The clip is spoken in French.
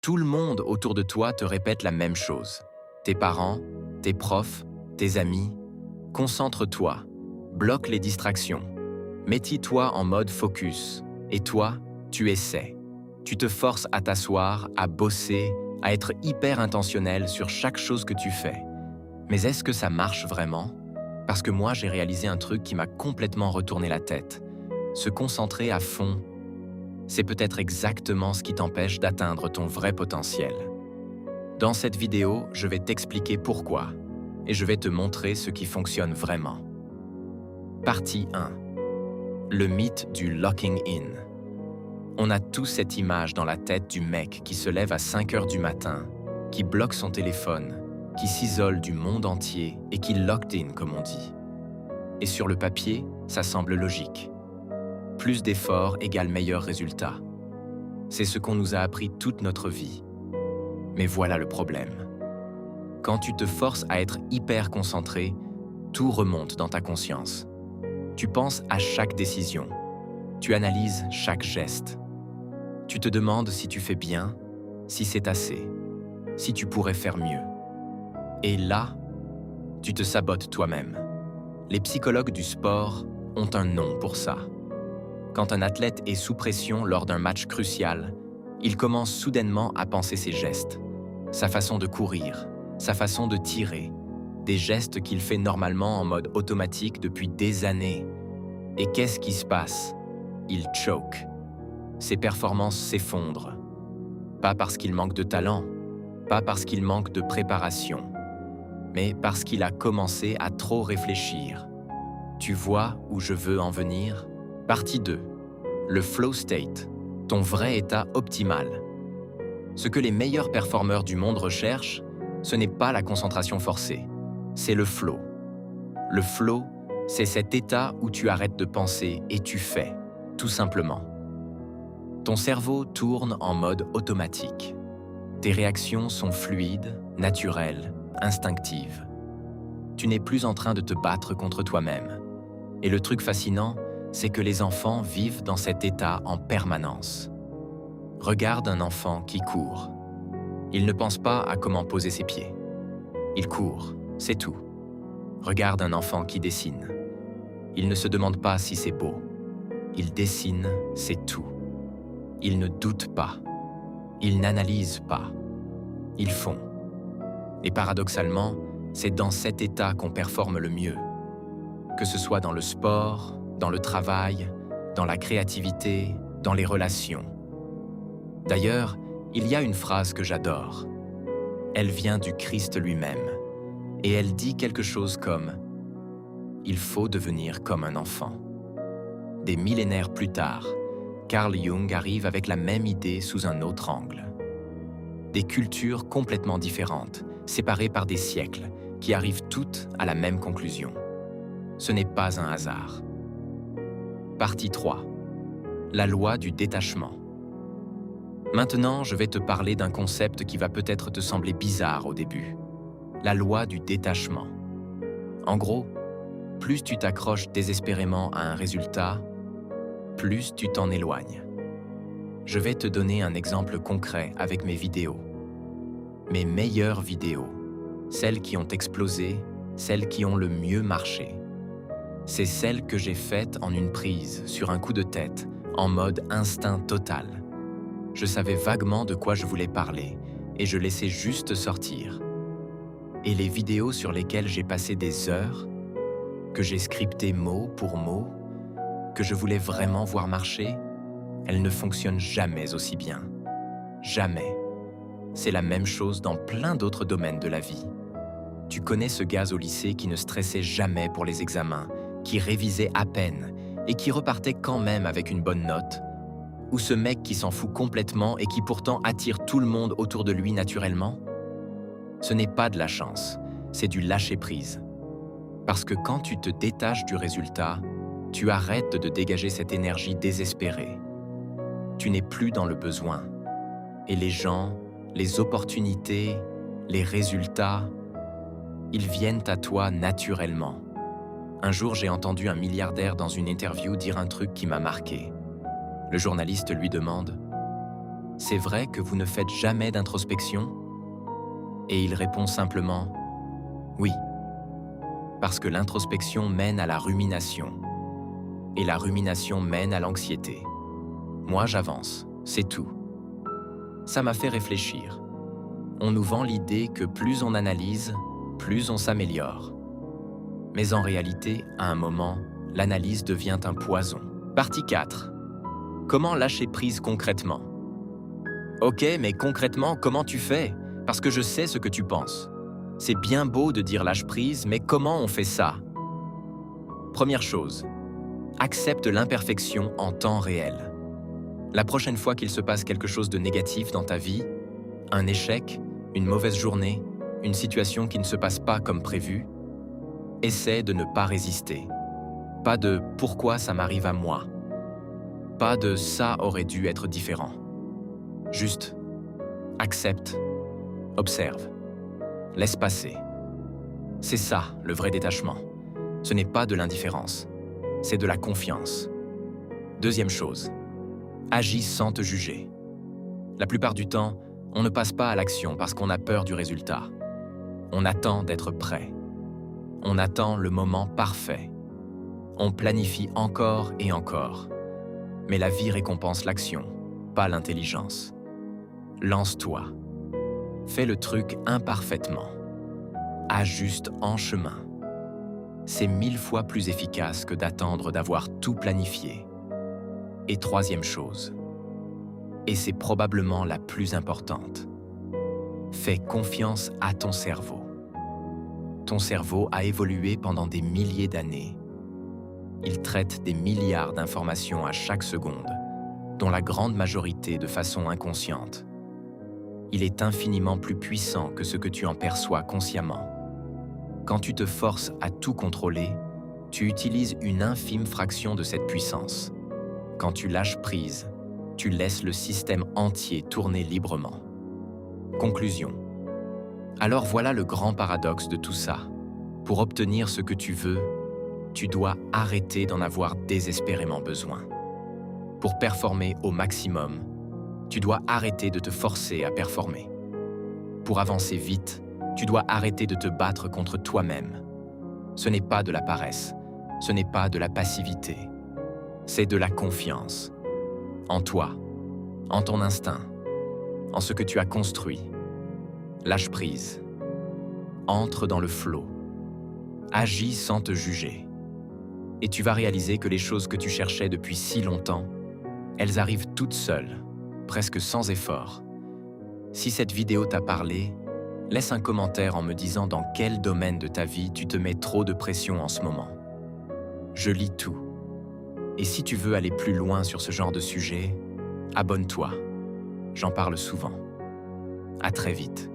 Tout le monde autour de toi te répète la même chose. Tes parents, tes profs, tes amis. Concentre-toi, bloque les distractions. Mets-toi en mode focus. Et toi, tu essaies. Tu te forces à t'asseoir, à bosser, à être hyper intentionnel sur chaque chose que tu fais. Mais est-ce que ça marche vraiment? Parce que moi, j'ai réalisé un truc qui m'a complètement retourné la tête. Se concentrer à fond, c'est peut-être exactement ce qui t'empêche d'atteindre ton vrai potentiel. Dans cette vidéo, je vais t'expliquer pourquoi et je vais te montrer ce qui fonctionne vraiment. Partie 1. Le mythe du locking in. On a tous cette image dans la tête du mec qui se lève à 5 heures du matin, qui bloque son téléphone, qui s'isole du monde entier et qui locked in, comme on dit. Et sur le papier, ça semble logique. Plus d'efforts égale meilleurs résultats. C'est ce qu'on nous a appris toute notre vie. Mais voilà le problème. Quand tu te forces à être hyper concentré, tout remonte dans ta conscience. Tu penses à chaque décision. Tu analyses chaque geste. Tu te demandes si tu fais bien, si c'est assez, si tu pourrais faire mieux. Et là, tu te sabotes toi-même. Les psychologues du sport ont un nom pour ça. Quand un athlète est sous pression lors d'un match crucial, il commence soudainement à penser ses gestes, sa façon de courir, sa façon de tirer, des gestes qu'il fait normalement en mode automatique depuis des années. Et qu'est-ce qui se passe? Il choke. Ses performances s'effondrent. Pas parce qu'il manque de talent, pas parce qu'il manque de préparation, mais parce qu'il a commencé à trop réfléchir. Tu vois où je veux en venir? Partie 2. Le flow state, ton vrai état optimal. Ce que les meilleurs performeurs du monde recherchent, ce n'est pas la concentration forcée, c'est le flow. Le flow, c'est cet état où tu arrêtes de penser et tu fais, tout simplement. Ton cerveau tourne en mode automatique. Tes réactions sont fluides, naturelles, instinctives. Tu n'es plus en train de te battre contre toi-même. Et le truc fascinant, c'est que les enfants vivent dans cet état en permanence. Regarde un enfant qui court. Il ne pense pas à comment poser ses pieds. Il court, c'est tout. Regarde un enfant qui dessine. Il ne se demande pas si c'est beau. Il dessine, c'est tout. Ils ne doutent pas. Ils n'analysent pas. Ils font. Et paradoxalement, c'est dans cet état qu'on performe le mieux. Que ce soit dans le sport, dans le travail, dans la créativité, dans les relations. D'ailleurs, il y a une phrase que j'adore. Elle vient du Christ lui-même. Et elle dit quelque chose comme « Il faut devenir comme un enfant ». Des millénaires plus tard, Carl Jung arrive avec la même idée sous un autre angle. Des cultures complètement différentes, séparées par des siècles, qui arrivent toutes à la même conclusion. Ce n'est pas un hasard. Partie 3. La loi du détachement. Maintenant, je vais te parler d'un concept qui va peut-être te sembler bizarre au début. La loi du détachement. En gros, plus tu t'accroches désespérément à un résultat, plus tu t'en éloignes. Je vais te donner un exemple concret avec mes vidéos. Mes meilleures vidéos, celles qui ont explosé, celles qui ont le mieux marché. C'est celles que j'ai faites en une prise, sur un coup de tête, en mode instinct total. Je savais vaguement de quoi je voulais parler et je laissais juste sortir. Et les vidéos sur lesquelles j'ai passé des heures, que j'ai scriptées mot pour mot, que je voulais vraiment voir marcher, elles ne fonctionnent jamais aussi bien. Jamais. C'est la même chose dans plein d'autres domaines de la vie. Tu connais ce gaz au lycée qui ne stressait jamais pour les examens, qui révisait à peine et qui repartait quand même avec une bonne note, ou ce mec qui s'en fout complètement et qui pourtant attire tout le monde autour de lui naturellement? Ce n'est pas de la chance, c'est du lâcher-prise. Parce que quand tu te détaches du résultat, tu arrêtes de dégager cette énergie désespérée. Tu n'es plus dans le besoin. Et les gens, les opportunités, les résultats, ils viennent à toi naturellement. Un jour, j'ai entendu un milliardaire dans une interview dire un truc qui m'a marqué. Le journaliste lui demande c'est vrai que vous ne faites jamais d'introspection? Et il répond simplement « Oui ». Parce que l'introspection mène à la rumination. Et la rumination mène à l'anxiété. Moi, j'avance, c'est tout. Ça m'a fait réfléchir. On nous vend l'idée que plus on analyse, plus on s'améliore. Mais en réalité, à un moment, l'analyse devient un poison. Partie 4. Comment lâcher prise concrètement? Ok, mais concrètement, comment tu fais? Parce que je sais ce que tu penses. C'est bien beau de dire lâche prise, mais comment on fait ça? Première chose, accepte l'imperfection en temps réel. La prochaine fois qu'il se passe quelque chose de négatif dans ta vie, un échec, une mauvaise journée, une situation qui ne se passe pas comme prévu, essaie de ne pas résister. Pas de « pourquoi ça m'arrive à moi ?» Pas de « ça aurait dû être différent ». Juste, accepte, observe, laisse passer. C'est ça, le vrai détachement. Ce n'est pas de l'indifférence, c'est de la confiance. Deuxième chose, agis sans te juger. La plupart du temps, on ne passe pas à l'action parce qu'on a peur du résultat. On attend d'être prêt. On attend le moment parfait. On planifie encore et encore. Mais la vie récompense l'action, pas l'intelligence. Lance-toi. Fais le truc imparfaitement. Ajuste en chemin. C'est 1000 fois plus efficace que d'attendre d'avoir tout planifié. Et troisième chose, et c'est probablement la plus importante, fais confiance à ton cerveau. Ton cerveau a évolué pendant des milliers d'années. Il traite des milliards d'informations à chaque seconde, dont la grande majorité de façon inconsciente. Il est infiniment plus puissant que ce que tu en perçois consciemment. Quand tu te forces à tout contrôler, tu utilises une infime fraction de cette puissance. Quand tu lâches prise, tu laisses le système entier tourner librement. Conclusion. Alors voilà le grand paradoxe de tout ça. Pour obtenir ce que tu veux, tu dois arrêter d'en avoir désespérément besoin. Pour performer au maximum, tu dois arrêter de te forcer à performer. Pour avancer vite, tu dois arrêter de te battre contre toi-même. Ce n'est pas de la paresse, ce n'est pas de la passivité. C'est de la confiance. En toi, en ton instinct, en ce que tu as construit. Lâche prise. Entre dans le flot. Agis sans te juger. Et tu vas réaliser que les choses que tu cherchais depuis si longtemps, elles arrivent toutes seules, presque sans effort. Si cette vidéo t'a parlé, laisse un commentaire en me disant dans quel domaine de ta vie tu te mets trop de pression en ce moment. Je lis tout. Et si tu veux aller plus loin sur ce genre de sujet, abonne-toi. J'en parle souvent. À très vite.